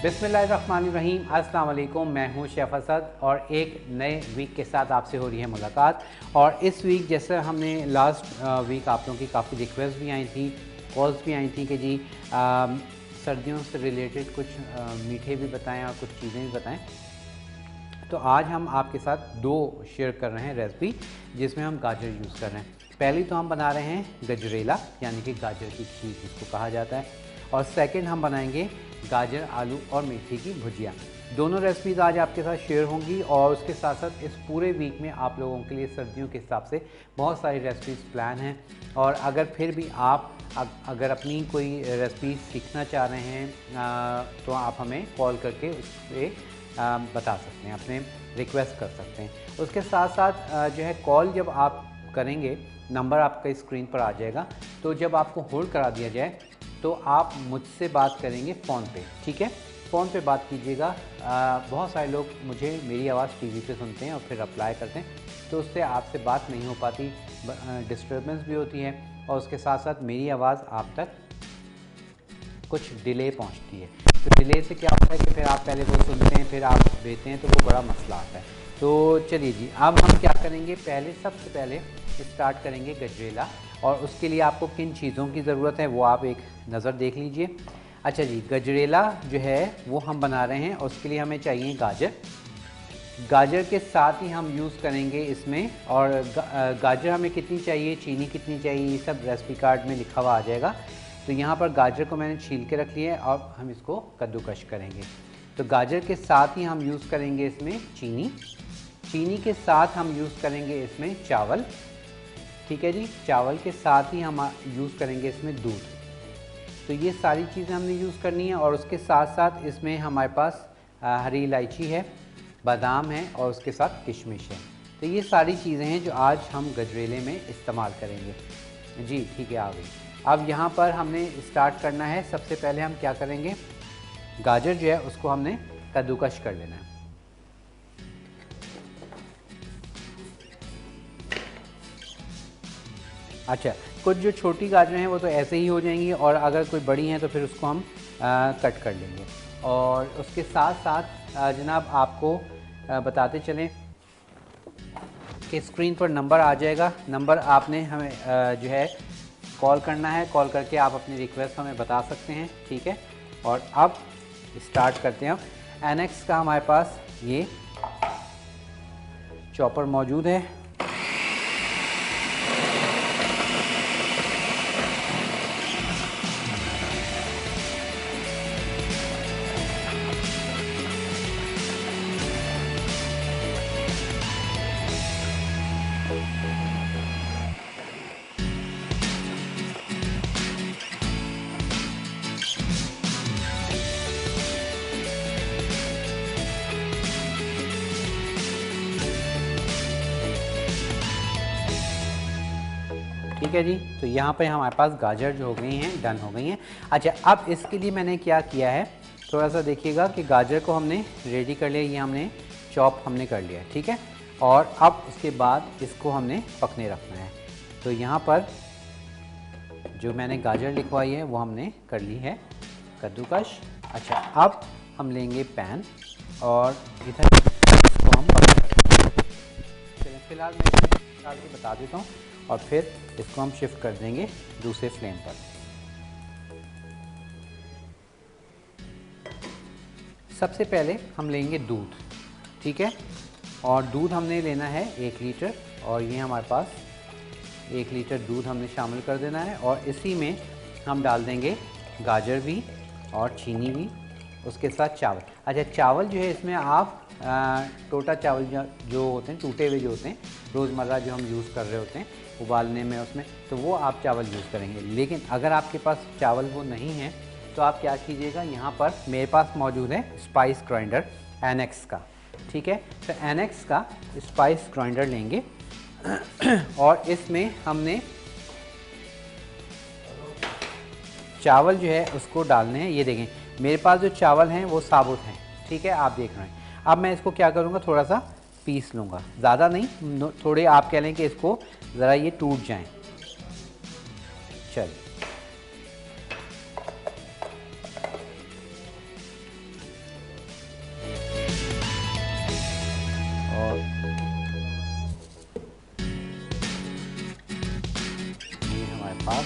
बिस्मिल्लाहिर्रहमानिर्रहीम। अस्सलाम वालेकुम। मैं हूं शेफ़ असद और एक नए वीक के साथ आपसे हो रही है मुलाकात। और इस वीक जैसे हमने लास्ट वीक आप लोगों की काफ़ी रिक्वेस्ट भी आई थी, कॉल्स भी आई थी कि जी सर्दियों से रिलेटेड कुछ मीठे भी बताएं और कुछ चीज़ें भी बताएं। तो आज हम आपके साथ दो शेयर कर रहे हैं रेसिपी जिसमें हम गाजर यूज़ कर रहे हैं। पहली तो हम बना रहे हैं गजरेला यानी कि गाजर की खीर जिसको कहा जाता है, और सेकंड हम बनाएंगे गाजर आलू और मेथी की भुजिया। दोनों रेसिपीज़ आज आपके साथ शेयर होंगी और उसके साथ साथ इस पूरे वीक में आप लोगों के लिए सर्दियों के हिसाब से बहुत सारी रेसिपीज़ प्लान हैं। और अगर फिर भी आप अगर अपनी कोई रेसिपी सीखना चाह रहे हैं तो आप हमें कॉल करके उस पर बता सकते हैं, अपने रिक्वेस्ट कर सकते हैं। उसके साथ साथ जो है कॉल जब आप करेंगे, नंबर आपका स्क्रीन पर आ जाएगा, तो जब आपको होल्ड करा दिया जाए तो आप मुझसे बात करेंगे फ़ोन पे, ठीक है? फ़ोन पे बात कीजिएगा। बहुत सारे लोग मुझे मेरी आवाज़ टीवी पे सुनते हैं और फिर अप्लाई करते हैं, तो उससे आपसे बात नहीं हो पाती, डिस्टर्बेंस भी होती है और उसके साथ साथ मेरी आवाज़ आप तक कुछ डिले पहुंचती है। तो डिले से क्या होता है कि फिर आप पहले वो सुनते हैं फिर आप देते हैं, तो वो बड़ा मसला आता है। तो चलिए जी, अब हम क्या करेंगे, सबसे पहले स्टार्ट करेंगे गजरेला। और उसके लिए आपको किन चीज़ों की ज़रूरत है वो आप एक नज़र देख लीजिए। अच्छा जी, गजरेला जो है वो हम बना रहे हैं और उसके लिए हमें चाहिए गाजर। गाजर के साथ ही हम यूज़ करेंगे इसमें, और गाजर हमें कितनी चाहिए, चीनी कितनी चाहिए, ये सब रेसिपी कार्ड में लिखा हुआ आ जाएगा। तो यहाँ पर गाजर को मैंने छील के रख लिया है और हम इसको कद्दूकश करेंगे। तो गाजर के साथ ही हम यूज़ करेंगे इसमें चीनी। चीनी के साथ हम यूज़ करेंगे इसमें चावल, ठीक है जी। चावल के साथ ही हम यूज़ करेंगे इसमें दूध। तो ये सारी चीज़ें हमने यूज़ करनी है। और उसके साथ साथ इसमें हमारे पास हरी इलायची है, बादाम है और उसके साथ किशमिश है। तो ये सारी चीज़ें हैं जो आज हम गजरेले में इस्तेमाल करेंगे जी। ठीक है, आ गई। अब यहाँ पर हमने स्टार्ट करना है। सबसे पहले हम क्या करेंगे, गाजर जो है उसको हमने कद्दूकश कर लेना है। अच्छा, कुछ जो छोटी गाजरें हैं वो तो ऐसे ही हो जाएंगी, और अगर कोई बड़ी हैं तो फिर उसको हम कट कर लेंगे। और उसके साथ साथ जनाब आपको बताते चलें कि स्क्रीन पर नंबर आ जाएगा। नंबर आपने हमें जो है कॉल करना है, कॉल करके आप अपनी रिक्वेस्ट हमें बता सकते हैं, ठीक है। और अब स्टार्ट करते हैं। एनेक्स का हमारे पास ये चॉपर मौजूद है। ठीक है जी, तो यहाँ पे हमारे पास गाजर जो हो गई हैं, डन हो गई हैं। अच्छा, अब इसके लिए मैंने क्या किया है, थोड़ा सा देखिएगा कि गाजर को हमने रेडी कर लिया, ये हमने चॉप हमने कर लिया, ठीक है। और अब उसके बाद इसको हमने पकने रखना है। तो यहाँ पर जो मैंने गाजर लिखवाई है वो हमने कर ली है कद्दूकश। अच्छा, अब हम लेंगे पैन और इधर इसको हम चलिए फिलहाल मैं इसमें डाल के बता देता हूँ और फिर इसको हम शिफ्ट कर देंगे दूसरे फ्लेम पर। सबसे पहले हम लेंगे दूध, ठीक है। और दूध हमने लेना है 1 लीटर, और ये हमारे पास 1 लीटर दूध हमने शामिल कर देना है। और इसी में हम डाल देंगे गाजर भी और चीनी भी, उसके साथ चावल। अच्छा, चावल जो है इसमें आप टोटा चावल जो होते हैं, टूटे हुए जो होते हैं, रोज़मर्रा जो हम यूज़ कर रहे होते हैं उबालने में उसमें, तो वो आप चावल यूज़ करेंगे। लेकिन अगर आपके पास चावल वो नहीं है तो आप क्या कीजिएगा, यहाँ पर मेरे पास मौजूद है स्पाइस ग्राइंडर एनेक्स का, ठीक है। तो एनेक्स का स्पाइस ग्राइंडर लेंगे और इसमें हमने चावल जो है उसको डालने हैं। ये देखें, मेरे पास जो चावल हैं वो साबुत हैं, ठीक है, आप देख रहे हैं। अब मैं इसको क्या करूँगा, थोड़ा सा पीस लूँगा, ज़्यादा नहीं, थोड़े आप कह लें कि इसको ज़रा ये टूट जाएं। चलिए, और ये हमारे पास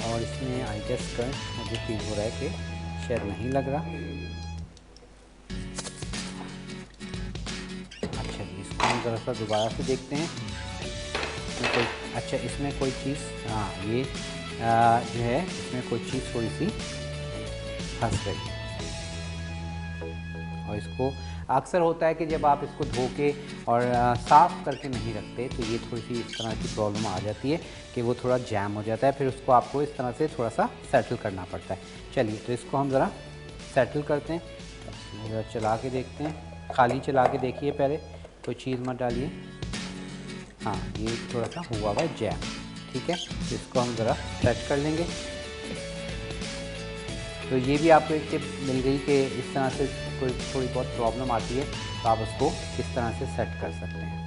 और इसमें आई गेस कर मुझे फील हो रहा है कि शायद नहीं लग रहा। अच्छा जी, इसको हम ज़रा सा दोबारा से देखते हैं। इसमें कोई, अच्छा इसमें कोई चीज़, हाँ ये जो है इसमें कोई चीज़ थोड़ी सी फंस गई। और इसको अक्सर होता है कि जब आप इसको धो के और साफ़ करके नहीं रखते तो ये थोड़ी सी इस तरह की प्रॉब्लम आ जाती है कि वो थोड़ा जैम हो जाता है, फिर उसको आपको इस तरह से थोड़ा सा सेटल करना पड़ता है। चलिए, तो इसको हम ज़रा सेटल करते हैं, ज़रा चला के देखते हैं, खाली चला के देखिए पहले, कोई चीज़ मत डालिए। हाँ, ये थोड़ा सा हुआ हुआ है जैम, ठीक है, तो इसको हम ज़रा सेट कर लेंगे। तो ये भी आपको एक टिप मिल गई कि इस तरह से कोई थोड़ी बहुत प्रॉब्लम आती है तो आप उसको इस तरह से सेट कर सकते हैं।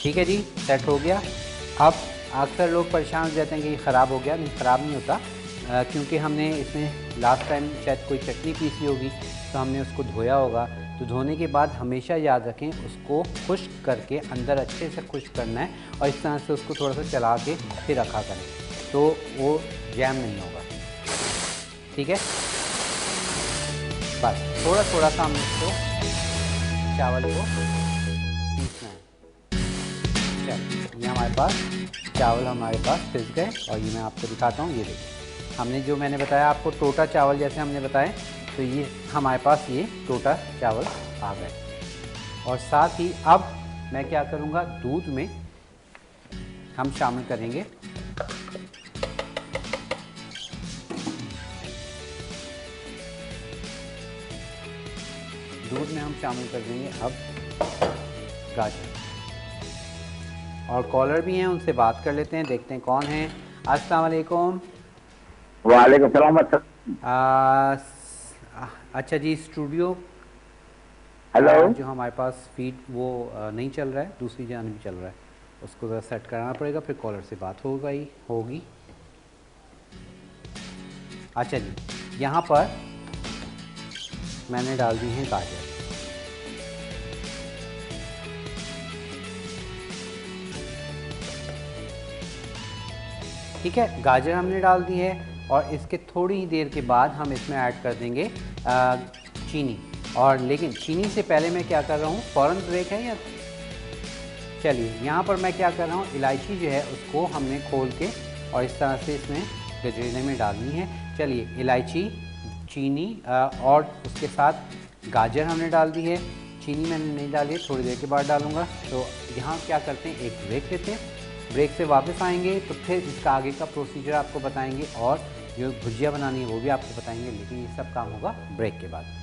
ठीक है जी, सेट हो गया। अब अक्सर लोग परेशान हो जाते हैं कि ये ख़राब हो गया, नहीं ख़राब नहीं होता, क्योंकि हमने इसमें लास्ट टाइम शायद कोई चटनी पीसी होगी तो हमने उसको धोया होगा। तो धोने के बाद हमेशा याद रखें उसको खुश्क करके, अंदर अच्छे से खुश्क करना है और इस तरह से उसको थोड़ा सा चला के फिर रखा करें, तो वो जैम नहीं होगा, ठीक है। बस थोड़ा थोड़ा सा हमने इसको चावल को पीसना है। चलिए, ये हमारे पास चावल हमारे पास पिस गए और ये मैं आपको दिखाता हूँ। ये देखिए, हमने जो मैंने बताया आपको टोटा चावल जैसे हमने बताए, तो ये हमारे पास ये टोटा चावल आ गए। और साथ ही अब मैं क्या करूँगा, दूध में हम शामिल करेंगे कर देंगे अब गाजर। और कॉलर भी हैं, उनसे बात कर लेते हैं, देखते हैं कौन है। अस्सलाम वालेकुम। वालेकुम सलाम। अच्छा जी, स्टूडियो हेलो। का जो हमारे पास फीड वो नहीं चल रहा है, दूसरी जान भी चल रहा है, उसको ज़रा सेट कराना पड़ेगा, फिर कॉलर से बात होगी। अच्छा जी, यहाँ पर मैंने डाल दी हैं गाजर। ठीक है, गाजर हमने डाल दी है और इसके थोड़ी ही देर के बाद हम इसमें ऐड कर देंगे चीनी। और लेकिन चीनी से पहले मैं क्या कर रहा हूँ, फ़ौरन ब्रेक है या, चलिए यहाँ पर मैं क्या कर रहा हूँ, इलायची जो है उसको हमने खोल के और इस तरह से इसमें गजरेले में डालनी है। चलिए, इलायची, चीनी और उसके साथ गाजर हमने डाल दी है, चीनी मैंने नहीं डाली है, थोड़ी देर के बाद डालूँगा। तो यहाँ क्या करते हैं, एक ब्रेक लेते हैं, ब्रेक से वापस आएंगे तो फिर इसका आगे का प्रोसीजर आपको बताएंगे और जो भुजिया बनानी है वो भी आपको बताएंगे, लेकिन ये सब काम होगा ब्रेक के बाद।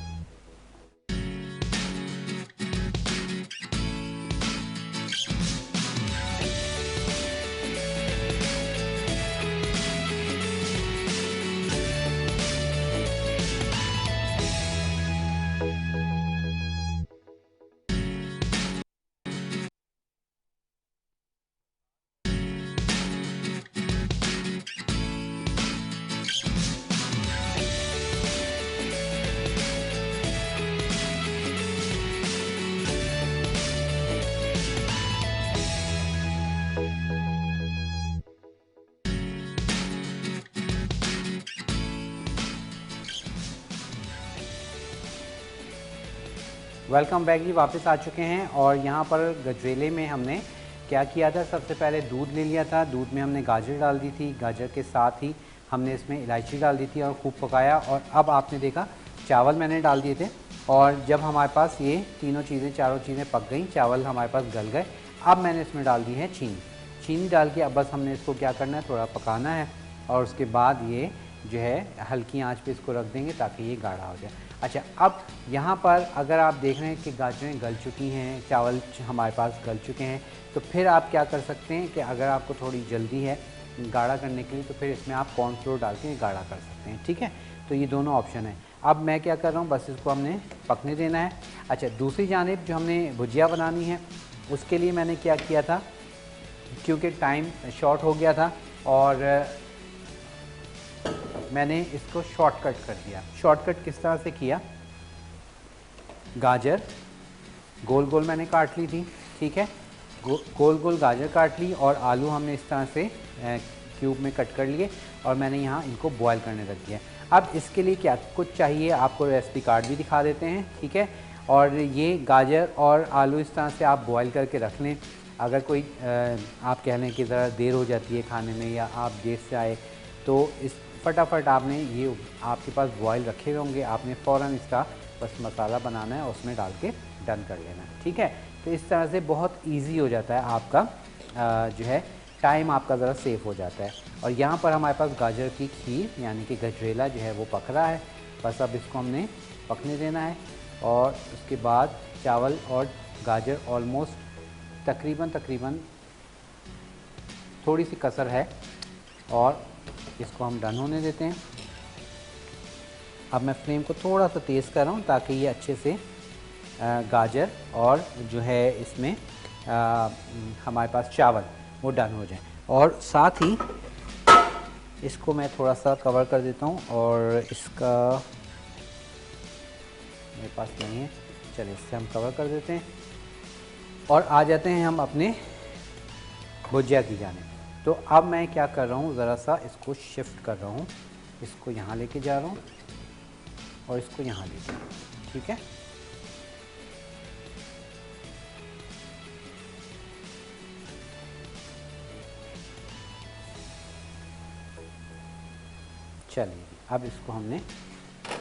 वेलकम बैक जी, वापस आ चुके हैं। और यहाँ पर गजरेले में हमने क्या किया था, सबसे पहले दूध ले लिया था, दूध में हमने गाजर डाल दी थी, गाजर के साथ ही हमने इसमें इलायची डाल दी थी और खूब पकाया। और अब आपने देखा चावल मैंने डाल दिए थे और जब हमारे पास ये तीनों चीज़ें, चारों चीज़ें पक गई, चावल हमारे पास गल गए, अब मैंने इसमें डाल दी है चीनी डाल के अब बस हमने इसको क्या करना है, थोड़ा पकाना है और उसके बाद ये जो है हल्की आंच पे इसको रख देंगे ताकि ये गाढ़ा हो जाए। अच्छा, अब यहाँ पर अगर आप देख रहे हैं कि गाजरें गल चुकी हैं, चावल हमारे पास गल चुके हैं, तो फिर आप क्या कर सकते हैं कि अगर आपको थोड़ी जल्दी है गाढ़ा करने के लिए, तो फिर इसमें आप कॉर्नफ्लोर डाल के गाढ़ा कर सकते हैं। ठीक है, तो ये दोनों ऑप्शन है। अब मैं क्या कर रहा हूँ, बस इसको हमने पकने देना है। अच्छा, दूसरी जानिब जो हमने भुजिया बनानी है, उसके लिए मैंने क्या किया था, क्योंकि टाइम शॉर्ट हो गया था और मैंने इसको शॉर्टकट कर दिया। शॉर्टकट किस तरह से किया, गाजर गोल गोल मैंने काट ली थी। ठीक है, गोल गोल गाजर काट ली और आलू हमने इस तरह से क्यूब में कट कर लिए और मैंने यहाँ इनको बॉयल करने रख दिया। अब इसके लिए क्या कुछ चाहिए, आपको रेसिपी कार्ड भी दिखा देते हैं। ठीक है, और ये गाजर और आलू इस तरह से आप बॉयल करके रख लें। अगर कोई आप कह लें कि ज़रा देर हो जाती है खाने में या आप देर से आए, तो इस फटाफट आपने ये आपके पास बॉयल रखे हुए होंगे, आपने फ़ौरन इसका बस मसाला बनाना है और उसमें डाल के डन कर लेना है। ठीक है, तो इस तरह से बहुत इजी हो जाता है आपका जो है टाइम आपका ज़रा सेव हो जाता है। और यहाँ पर हमारे पास गाजर की खीर यानी कि गजरेला जो है वो पक रहा है। बस अब इसको हमने पकने देना है और उसके बाद चावल और गाजर ऑलमोस्ट तकरीबन थोड़ी सी कसर है और इसको हम डन होने देते हैं। अब मैं फ्लेम को थोड़ा सा तेज़ कर रहा हूँ ताकि ये अच्छे से गाजर और जो है इसमें हमारे पास चावल वो डन हो जाए। और साथ ही इसको मैं थोड़ा सा कवर कर देता हूँ और इसका मेरे पास नहीं है, चलिए इससे हम कवर कर देते हैं और आ जाते हैं हम अपने भुजिया की जाने। तो अब मैं क्या कर रहा हूँ, ज़रा सा इसको शिफ्ट कर रहा हूँ, इसको यहाँ लेके जा रहा हूँ और इसको यहाँ लेके जा रहा हूँ। ठीक है, चलिए अब इसको हमने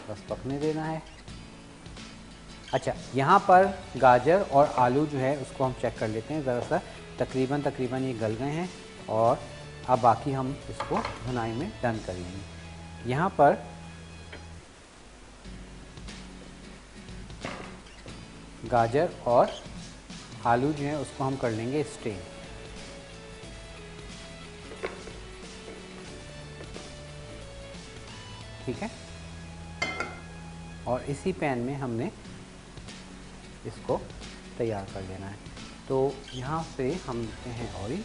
बस पकने देना है। अच्छा, यहाँ पर गाजर और आलू जो है उसको हम चेक कर लेते हैं ज़रा सा, तकरीबन ये गल गए हैं और अब बाकी हम इसको भुनाई में डन कर लेंगे। यहाँ पर गाजर और आलू जो है उसको हम कर लेंगे स्टीम। ठीक है, और इसी पैन में हमने इसको तैयार कर लेना है। तो यहाँ से हम लेते हैं ऑयल।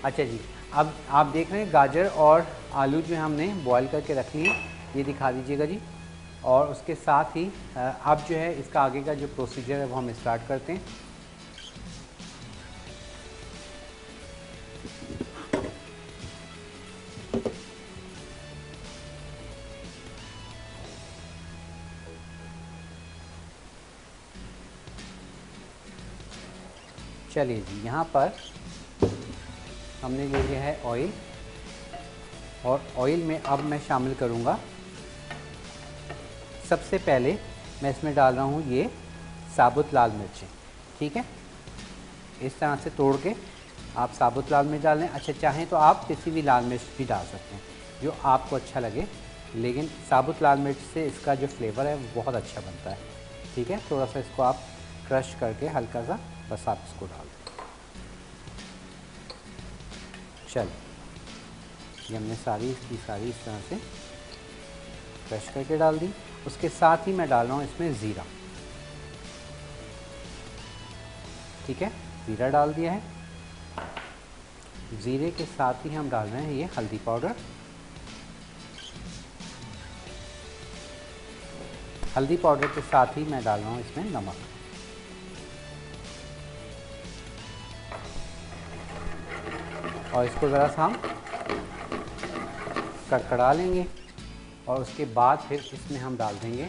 अच्छा जी, अब आप देख रहे हैं गाजर और आलू जो हमने बॉईल करके रख लिए, ये दिखा दीजिएगा जी। और उसके साथ ही अब जो है इसका आगे का जो प्रोसीजर है वो हम स्टार्ट करते हैं। चलिए जी, यहाँ पर हमने ले लिया है ऑयल और ऑयल में अब मैं शामिल करूँगा, सबसे पहले मैं इसमें डाल रहा हूँ ये साबुत लाल मिर्चें। ठीक है, इस तरह से तोड़ के आप साबुत लाल मिर्च डाल लें। अच्छा, चाहें तो आप किसी भी लाल मिर्च भी डाल सकते हैं जो आपको अच्छा लगे, लेकिन साबुत लाल मिर्च से इसका जो फ्लेवर है वो बहुत अच्छा बनता है। ठीक है, थोड़ा सा इसको आप क्रश करके हल्का सा बस आप इसको डाल दें। चल, ये हमने सारी इसकी सारी इस तरह से क्रश करके डाल दी। उसके साथ ही मैं डाल रहा हूँ इसमें ज़ीरा। ठीक है, ज़ीरा डाल दिया है। ज़ीरे के साथ ही हम डाल रहे हैं ये हल्दी पाउडर। हल्दी पाउडर के साथ ही मैं डाल रहा हूँ इसमें नमक। और इसको ज़रा सा हम कड़कड़ा लेंगे और उसके बाद फिर इसमें हम डाल देंगे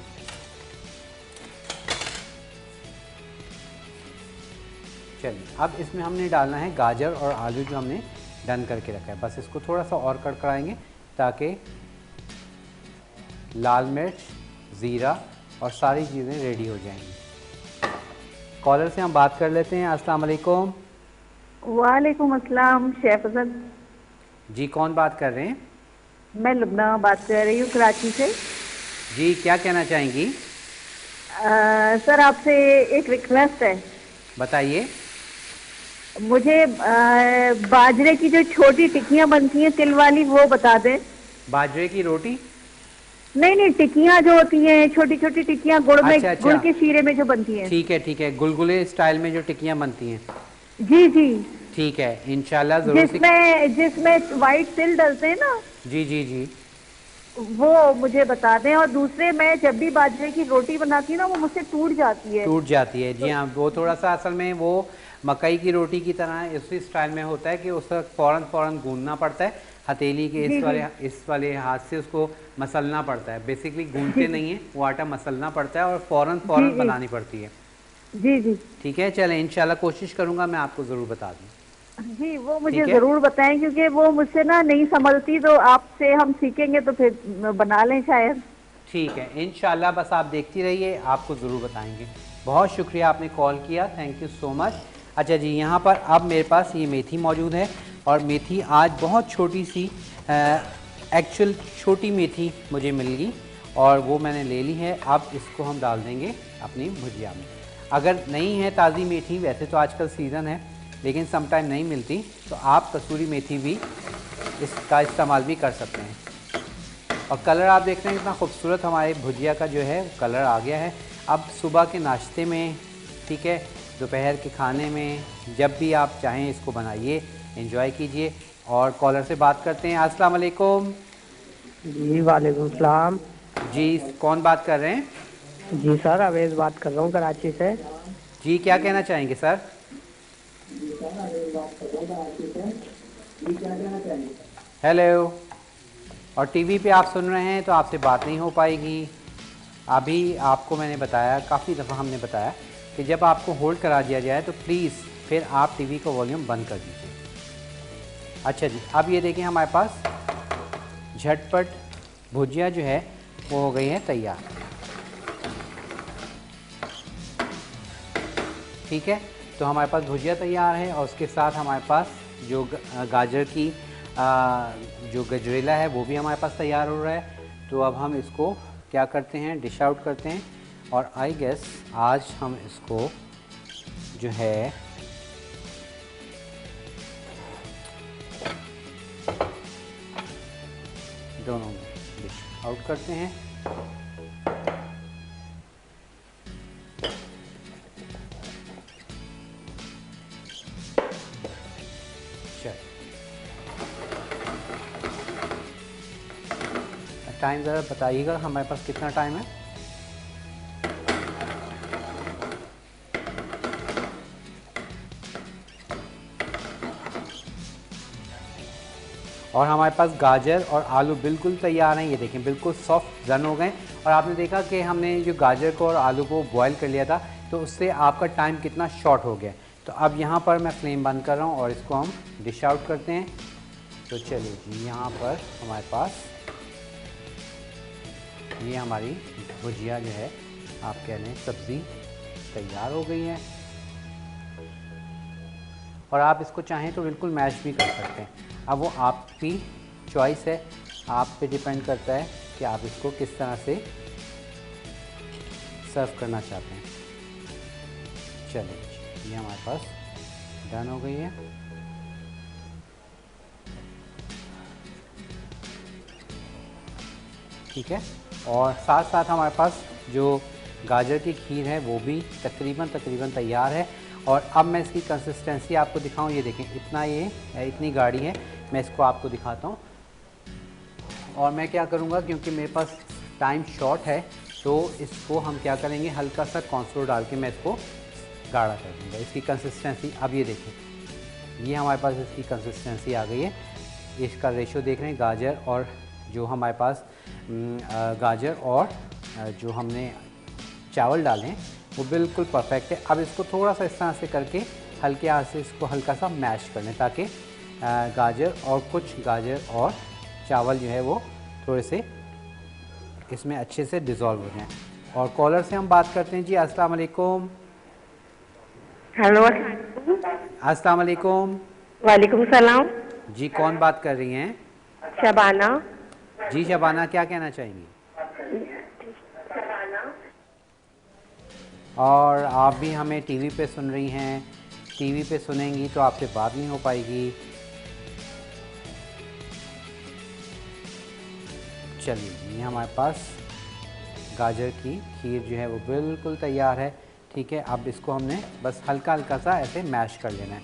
चलिए अब इसमें हमने डालना है गाजर और आलू जो हमने डन करके रखा है। बस इसको थोड़ा सा और कड़कड़ाएंगे ताकि लाल मिर्च, ज़ीरा और सारी चीज़ें रेडी हो जाएंगी। कॉलर से हम बात कर लेते हैं। अस्सलाम वालेकुम। वालेकुम अस्सलाम शेफ अजद। जी, कौन बात कर रहे हैं? मैं लुबना बात कर रही हूँ कराची से। जी, क्या कहना चाहेंगी? सर आपसे एक रिक्वेस्ट है। बताइए। मुझे बाजरे की जो छोटी टिक्कियां बनती हैं तिल वाली वो बता दें। बाजरे की रोटी? नहीं नहीं, टिक्कियां जो होती हैं छोटी छोटी टिक्कियां गुड़ में, अच्छा गुड़ अच्छा, के शीरे में जो बनती हैं। ठीक है ठीक है, गुलगुले स्टाइल में जो टिक्कियाँ बनती हैं। जी जी। ठीक है, इंशाल्लाह ज़रूर सीख। जिसमें जिसमें वाइट तिल डलते हैं ना, जी जी जी। वो मुझे बता दें। और दूसरे, मैं जब भी बाजरे की रोटी बनाती हूँ ना वो मुझसे टूट जाती है। टूट जाती है, जी तो हाँ, वो थोड़ा सा असल में वो मकई की रोटी की तरह इसी स्टाइल में होता है कि उसे फ़ौरन फ़ौरन गूंदना पड़ता है, हथेली के जी जी इस वाले हाथ से उसको मसलना पड़ता है। बेसिकली जी गूंदते नहीं है, वो आटा मसलना पड़ता है और फ़ौरन जी फ़ौरन जी बनानी पड़ती है। जी जी ठीक है, चलें, इंशाल्लाह कोशिश करूँगा मैं आपको ज़रूर बता दूँ। जी, वो मुझे ठीक है जरूर बताएं क्योंकि वो मुझसे ना नहीं संभलती, तो आपसे हम सीखेंगे तो फिर बना लें शायद। ठीक है, इंशाल्लाह, बस आप देखती रहिए, आपको ज़रूर बताएंगे। बहुत शुक्रिया आपने कॉल किया, थैंक यू सो मच। अच्छा जी, यहाँ पर अब मेरे पास ये मेथी मौजूद है और मेथी आज बहुत छोटी सी एक्चुअल छोटी मेथी मुझे मिल गई और वो मैंने ले ली है। अब इसको हम डाल देंगे अपनी भुजिया में। अगर नहीं है ताज़ी मेथी, वैसे तो आजकल सीज़न है लेकिन समटाइम नहीं मिलती, तो आप कसूरी मेथी भी इसका इस्तेमाल भी कर सकते हैं। और कलर आप देख रहे हैं कितना खूबसूरत हमारे भुजिया का जो है कलर आ गया है। अब सुबह के नाश्ते में, ठीक है, दोपहर के खाने में, जब भी आप चाहें इसको बनाइए, एंजॉय कीजिए। और कॉलर से बात करते हैं। अस्सलाम वालेकुम। जी वालेकुम सलाम। जी, कौन बात कर रहे हैं? जी सर, अवेज बात कर रहा हूँ कराची से। जी, क्या कहना चाहेंगे सर? हेलो। और टीवी पे आप सुन रहे हैं तो आपसे बात नहीं हो पाएगी। अभी आपको मैंने बताया, काफ़ी दफ़ा हमने बताया कि जब आपको होल्ड करा दिया जाए तो प्लीज़ फिर आप टीवी का वॉल्यूम बंद कर दीजिए। अच्छा जी, अब ये देखिए हमारे पास झटपट भुजिया जो है वो हो गई है तैयार। ठीक है, तो हमारे पास भुजिया तैयार है और उसके साथ हमारे पास जो गाजर की जो गजरेला है वो भी हमारे पास तैयार हो रहा है। तो अब हम इसको क्या करते हैं, डिश आउट करते हैं। और आई गेस आज हम इसको जो है दोनों में डिश आउट करते हैं। टाइम ज़रा बताइएगा हमारे पास कितना टाइम है। और हमारे पास गाजर और आलू बिल्कुल तैयार हैं। ये देखें, बिल्कुल सॉफ्ट डन हो गए। और आपने देखा कि हमने जो गाजर को और आलू को बॉईल कर लिया था तो उससे आपका टाइम कितना शॉर्ट हो गया। तो अब यहाँ पर मैं फ्लेम बंद कर रहा हूँ और इसको हम डिश आउट करते हैं। तो चलिए जी, यहाँ पर हमारे पास ये हमारी भुजिया जो है, आप कह लें सब्ज़ी, तैयार हो गई है। और आप इसको चाहें तो बिल्कुल मैश भी कर सकते हैं। अब वो आपकी चॉइस है, आप पे डिपेंड करता है कि आप इसको किस तरह से सर्व करना चाहते हैं। चलिए, ये हमारे पास डन हो गई है। ठीक है, और साथ साथ हमारे पास जो गाजर की खीर है वो भी तकरीबन तैयार है। और अब मैं इसकी कंसिस्टेंसी आपको दिखाऊं। ये देखें, इतनी गाढ़ी है। मैं इसको आपको दिखाता हूँ। और मैं क्या करूँगा, क्योंकि मेरे पास टाइम शॉर्ट है, तो इसको हम क्या करेंगे, हल्का सा कॉर्नफ्लोर डाल के मैं इसको गाढ़ा कर दूँगा। इसकी कंसिस्टेंसी अब ये देखें, ये हमारे पास इसकी कंसिस्टेंसी आ गई है। इसका रेशो देख रहे हैं, गाजर और जो हमारे पास गाजर और जो हमने चावल डाले हैं वो बिल्कुल परफेक्ट है। अब इसको थोड़ा सा इस तरह से करके हल्के हाथ से इसको हल्का सा मैश कर लें, ताकि गाजर और चावल जो है वो थोड़े से इसमें अच्छे से डिज़ोल्व हो जाएं। और कॉलर से हम बात करते हैं। जी, अस्सलाम वालेकुम। हेलो। अस्सलाम वालेकुम। वालेकुम सलाम। जी, कौन बात कर रही हैं? शबाना। जी शबाना, क्या कहना चाहेंगी? और आप भी हमें टीवी पे सुन रही हैं, टीवी पे सुनेंगी तो आपसे बात नहीं हो पाएगी। चलिए, ये हमारे पास गाजर की खीर जो है वो बिल्कुल तैयार है। ठीक है, अब इसको हमने बस हल्का हल्का सा ऐसे मैश कर लेना है।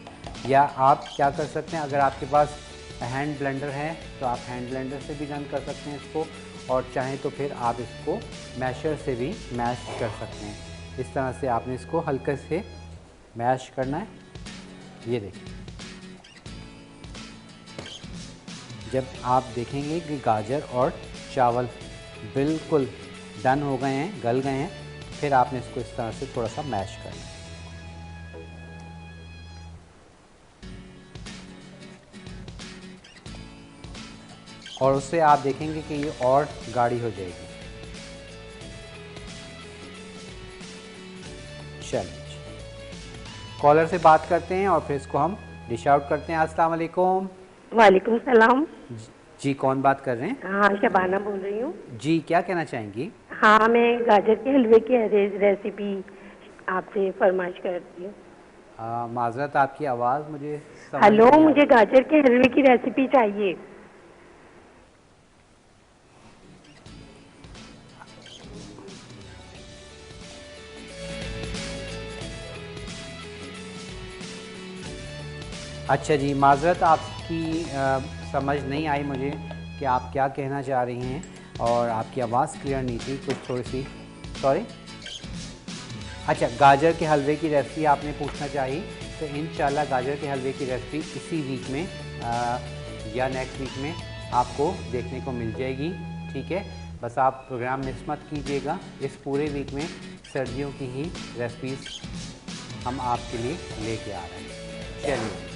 या आप क्या कर सकते हैं, अगर आपके पास हैंड ब्लेंडर है तो आप हैंड ब्लेंडर से भी रन कर सकते हैं इसको, और चाहें तो फिर आप इसको मैशर से भी मैश कर सकते हैं। इस तरह से आपने इसको हल्के से मैश करना है। ये देखिए, जब आप देखेंगे कि गाजर और चावल बिल्कुल डन हो गए हैं, गल गए हैं, फिर आपने इसको इस तरह से थोड़ा सा मैश करना है। और उससे आप देखेंगे कि ये और गाढ़ी हो जाएगी। चलिए, कॉलर से बात करते हैं और फिर इसको हम डिश आउट करते हैं। अस्सलाम वालेकुम। वालेकुम सलाम। जी, कौन बात कर रहे हैं? हाँ, शबाना बोल रही हूँ। जी, क्या कहना चाहेंगी? हाँ, मैं गाजर के हलवे की रेसिपी आपसे फरमाइश करती हूँ। माजरत, आपकी आवाज़ मुझे समझ हेलो, नहीं आ मुझे गाजर के हलवे की रेसिपी चाहिए। अच्छा जी, माजरत, आपकी समझ नहीं आई मुझे कि आप क्या कहना चाह रही हैं, और आपकी आवाज़ क्लियर नहीं थी, कुछ थोड़ी सी, सॉरी। अच्छा, गाजर के हलवे की रेसिपी आपने पूछना चाहिए, तो इंशाल्लाह गाजर के हलवे की रेसिपी इसी वीक में या नेक्स्ट वीक में आपको देखने को मिल जाएगी। ठीक है, बस आप प्रोग्राम मिस मत कीजिएगा। इस पूरे वीक में सर्दियों की ही रेसिपीज़ हम आपके लिए लेके आ रहे हैं। चलिए,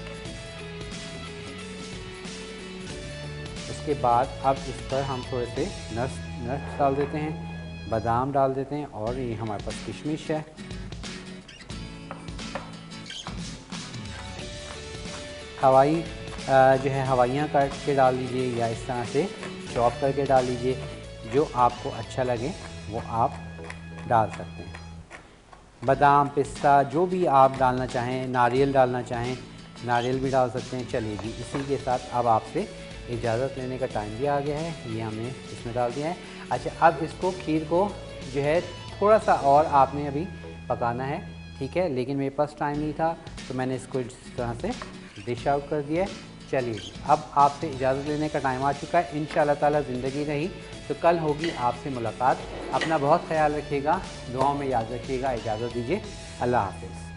उसके बाद अब इस पर हम थोड़े से नट्स डाल देते हैं, बादाम डाल देते हैं, और ये हमारे पास किशमिश है। हवाई जो है हवाइयाँ काट के डाल दीजिए, या इस तरह से चॉप करके डाल दीजिए, जो आपको अच्छा लगे वो आप डाल सकते हैं। बादाम, पिस्ता, जो भी आप डालना चाहें, नारियल डालना चाहें, नारियल भी डाल सकते हैं। चलिए जी, इसी के साथ अब आपसे इजाज़त लेने का टाइम भी आ गया है। ये हमने इसमें डाल दिया है। अच्छा, अब इसको खीर को जो है थोड़ा सा और आपने अभी पकाना है। ठीक है, लेकिन मेरे पास टाइम नहीं था तो मैंने इसको इस तरह से डिश आउट कर दिया है। चलिए, अब आपसे इजाज़त लेने का टाइम आ चुका है। इंशाअल्लाह ताला ज़िंदगी रही तो कल होगी आपसे मुलाकात। अपना बहुत ख्याल रखिएगा, दुआओं में याद रखिएगा। इजाज़त दीजिए, अल्लाह हाफ़िज़।